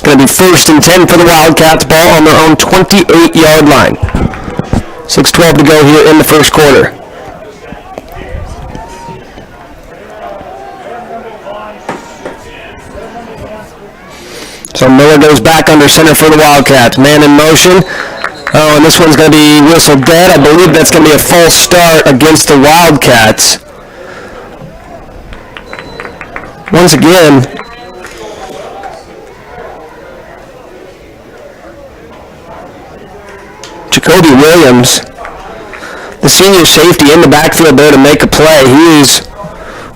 Going to be 1st and 10 for the Wildcats. Ball on their own 28-yard line. 6:12 to go here in the first quarter. So Miller goes back under center for the Wildcats. Man in motion. Oh, and this one's going to be whistled dead. I believe that's going to be a false start against the Wildcats. Once again, Jacoby Williams, the senior safety in the backfield there to make a play. He is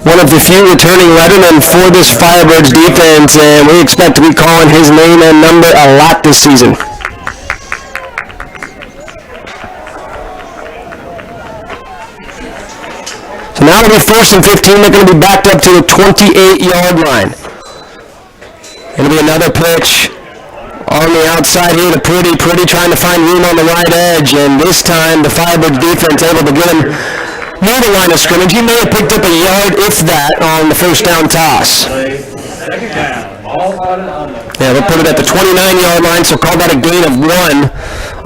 one of the few returning lettermen for this Firebirds defense, and we expect to be calling his name and number a lot this season. So now it'll be 1st and 15. They're going to be backed up to the 28-yard line. It'll be another pitch on the outside here to Pretty trying to find room on the right edge, and this time the Firebirds defense able to get him near the line of scrimmage. He may have picked up a yard, if that, on the first down toss. Yeah, they'll put it at the 29-yard line, so call that a gain of 1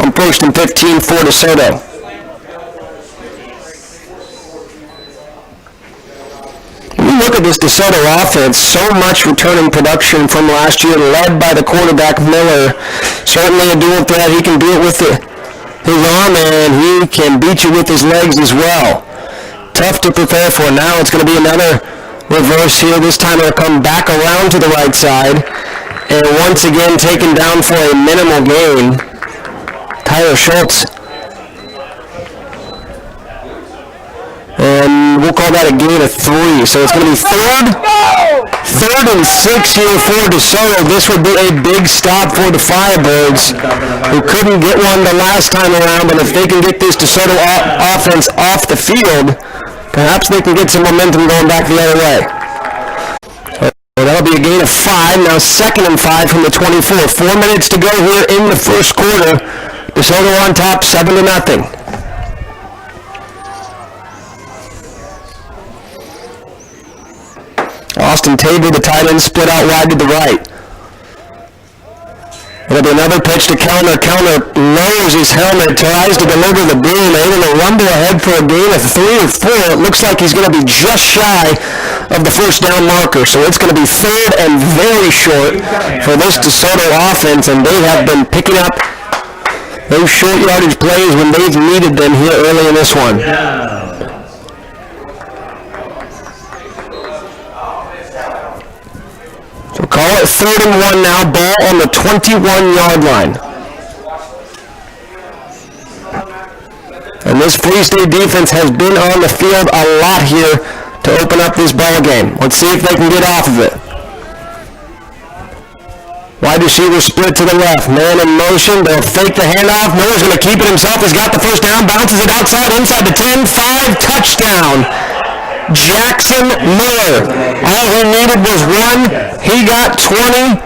on 1st and 15 for DeSoto. Look at this DeSoto offense, so much returning production from last year, led by the quarterback Miller. Certainly a dual threat. He can do it with his arm, and he can beat you with his legs as well. Tough to prepare for. Now it's going to be another reverse here. This time it'll come back around to the right side, and once again taken down for a minimal gain. Tyler Schultz. And we'll call that a gain of 3. So it's going to be third and 6 here for DeSoto. This would be a big stop for the Firebirds, who couldn't get one the last time around. But if they can get this DeSoto offense off the field, perhaps they can get some momentum going back the other way. So that'll be a gain of 5. Now 2nd and 5 from the 24. 4 minutes to go here in the first quarter. DeSoto on top, 7-0. Austin Tabor, the tight end, split out wide to the right. It'll be another pitch to Kellner. Kellner lowers his helmet, tries to deliver the boom, able to rumble ahead for a gain of 3 or 4. It looks like he's going to be just shy of the first down marker. So it's going to be 3rd and very short for this DeSoto offense, and they have been picking up those short yardage plays when they've needed them here early in this one. So call it 3rd and 1 now, ball on the 21-yard line. And this Free State defense has been on the field a lot here to open up this ball game. Let's see if they can get off of it. Wide receiver split to the left. Man in motion. They'll fake the handoff. Miller's going to keep it himself. He's got the first down. Bounces it outside, inside the 10. 5, touchdown. Jackson Miller. All he needed was 1. He got 20,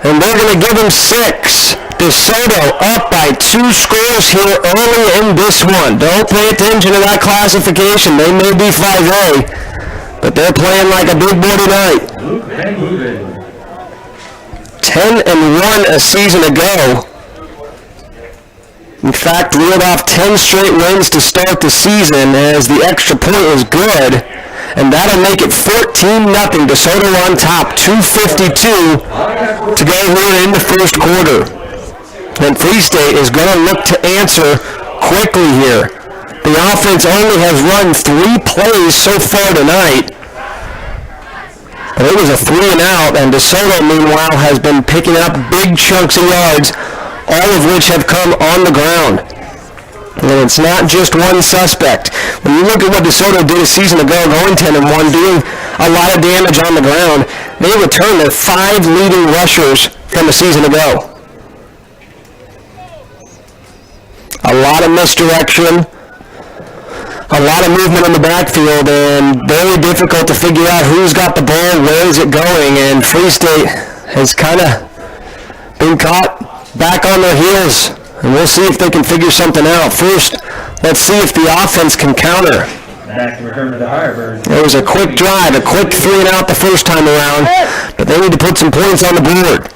and they're going to give him 6. DeSoto up by 2 scores here early in this one. Don't pay attention to that classification. They may be 5A, but they're playing like a big boy tonight. 10-1 a season ago. In fact, reeled off 10 straight wins to start the season, as the extra point was good. And that'll make it 14-0. DeSoto on top, 2:52 to go here in the first quarter. And Free State is going to look to answer quickly here. The offense only has run 3 plays so far tonight. But it was a 3-and-out, and DeSoto, meanwhile, has been picking up big chunks of yards, all of which have come on the ground. And it's not just one suspect. When you look at what DeSoto did a season ago, going 10-1, doing a lot of damage on the ground, they returned their 5 leading rushers from a season ago. A lot of misdirection, a lot of movement in the backfield, and very difficult to figure out who's got the ball, where is it going, and Free State has kind of been caught back on their heels. And we'll see if they can figure something out. First, let's see if the offense can counter. Back to return to the Firebirds. It was a quick drive, a quick 3-and-out the first time around, but they need to put some points on the board.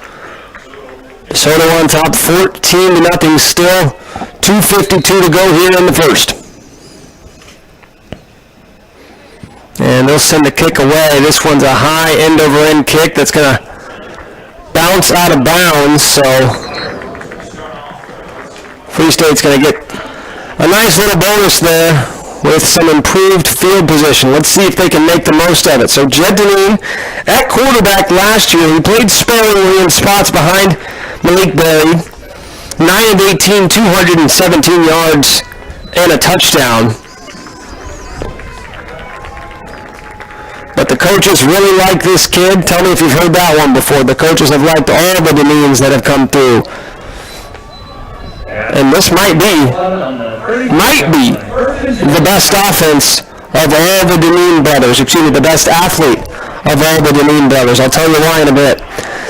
Soto on top, 14-0 still. 2:52 to go here in the first. And they'll send the kick away. This one's a high end-over-end kick that's going to bounce out of bounds. So Free State's going to get a nice little bonus there with some improved field position. Let's see if they can make the most of it. So Jed Deneen at quarterback last year. He played sparingly in spots behind Malik Berry. 9 of 18, 217 yards and a touchdown. But the coaches really like this kid. Tell me if you've heard that one before. The coaches have liked all the Deneens that have come through. And this might be the best offense of all the Deneen brothers. Excuse me, the best athlete of all the Deneen brothers. I'll tell you why in a bit.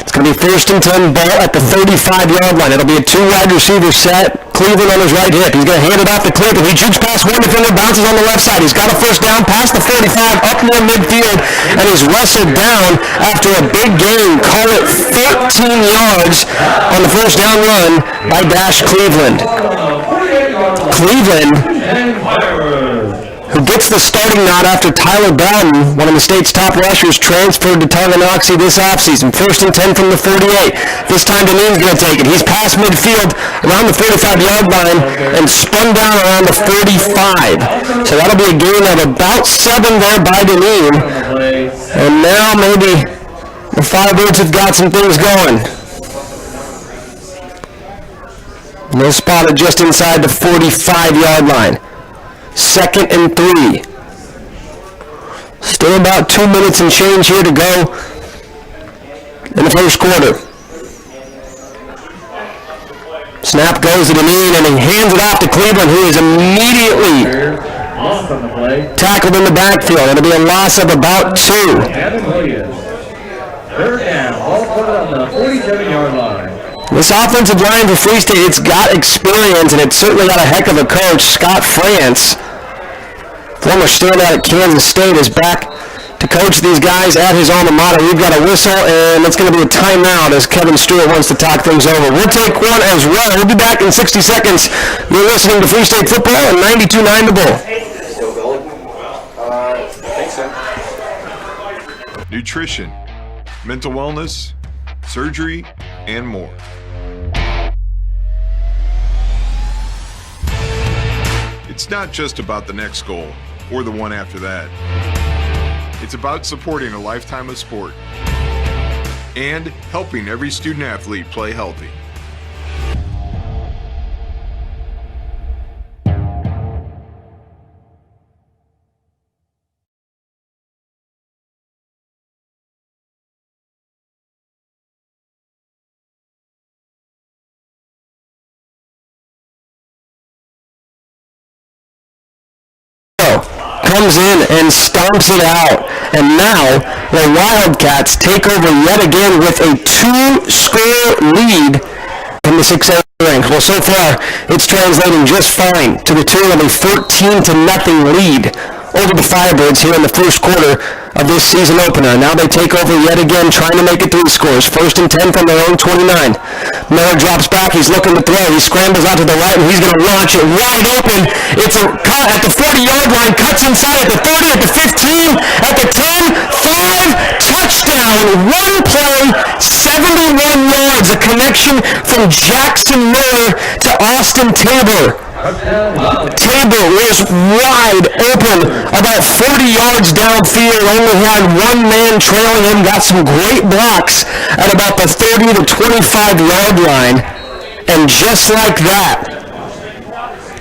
It's going to be 1st and 10, ball at the 35-yard line. It'll be a 2-wide receiver set. Cleveland on his right hip. He's going to hand it off to Cleveland. He shoots past one defender, bounces on the left side. He's got a first down past the 45, up near midfield, and he's wrestled down after a big gain. Call it 13 yards on the first down run by Dash Cleveland. Cleveland, who gets the starting nod after Tyler Bowden, one of the state's top rushers, transferred to Tonganoxie this offseason. 1st and 10 from the 48. This time Deneen's going to take it. He's past midfield around the 45-yard line and spun down around the 45. So that'll be a gain of about 7 there by Deneen. And now maybe the Firebirds have got some things going. And they're spotted just inside the 45-yard line. 2nd and 3. Still about 2 minutes and change here to go in the first quarter. Snap goes to Deneen and he hands it off to Cleveland, who is immediately tackled in the backfield. It'll be a loss of about 2. 3rd down, all put on the 47-yard line. This offensive line for Free State, it's got experience, and it's certainly got a heck of a coach. Scott France, former standout at Kansas State, is back to coach these guys at his alma mater. We've got a whistle, and it's going to be a timeout as Kevin Stewart wants to talk things over. We'll take one as well. We'll be back in 60 seconds. You're listening to Free State Football and 92.9 The Bull. Still going? I think so. Nutrition, mental wellness, surgery, and more. It's not just about the next goal or the one after that. It's about supporting a lifetime of sport and helping every student athlete play healthy. Comes in and stomps it out. And now the Wildcats take over yet again with a 2-score lead in the 6A ranks. Well, so far it's translating just fine to the tune of a 14-0 lead over the Firebirds here in the first quarter of this season opener. Now they take over yet again, trying to make it 3 scores. 1st and 10 from their own 29. Miller drops back. He's looking to throw. He scrambles out to the right, and he's going to launch it wide open. It's a cut at the 40-yard line, cuts inside at the 30, at the 15, at the 10, 5, touchdown. One play, 71 yards. A connection from Jackson Miller to Austin Tabor. Tabor was wide open, about 40 yards downfield, only had one man trailing him, got some great blocks at about the 30 to 25-yard line, and just like that,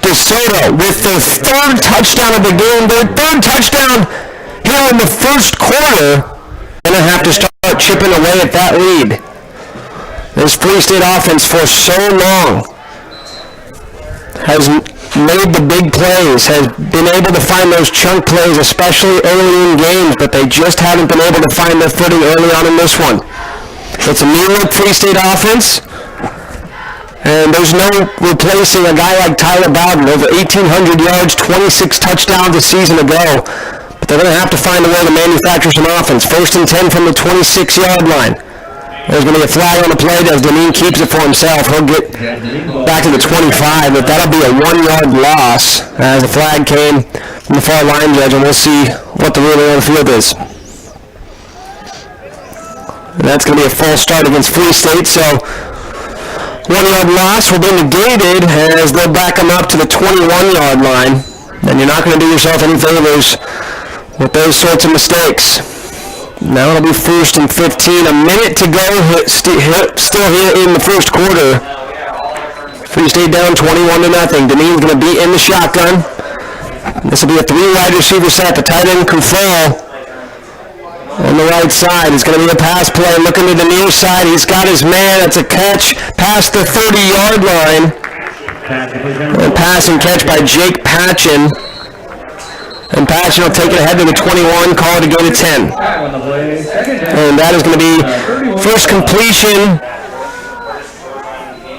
DeSoto with their 3rd touchdown of the game, their 3rd touchdown here in the first quarter, going to have to start chipping away at that lead. This Free State offense for so long has made the big plays, has been able to find those chunk plays, especially early in games, but they just haven't been able to find their footing early on in this one. It's a new-look Free State offense, and there's no replacing a guy like Tyler Bowden, over 1,800 yards, 26 touchdowns a season ago, but they're going to have to find a way to manufacture some offense. 1st and 10 from the 26-yard line. There's going to be a flag on the play as Deneen keeps it for himself. He'll get back to the 25, but that'll be a 1-yard loss as the flag came from the far line judge, and we'll see what the ruling on the field is. And that's going to be a false start against Free State, so 1-yard loss will be negated as they'll back them up to the 21-yard line. And you're not going to do yourself any favors with those sorts of mistakes. Now it'll be 1st and 15. A minute to go still here in the first quarter. Free State down 21-0. Deneen's going to be in the shotgun. This will be a 3-wide receiver set. The tight end control on the right side. It's going to be a pass play. Looking to the near side. He's got his man. It's a catch past the 30-yard line. A pass and catch by Jake Patchen. And Patchen will take it ahead to the 21, call it to go to 10. And that is going to be first completion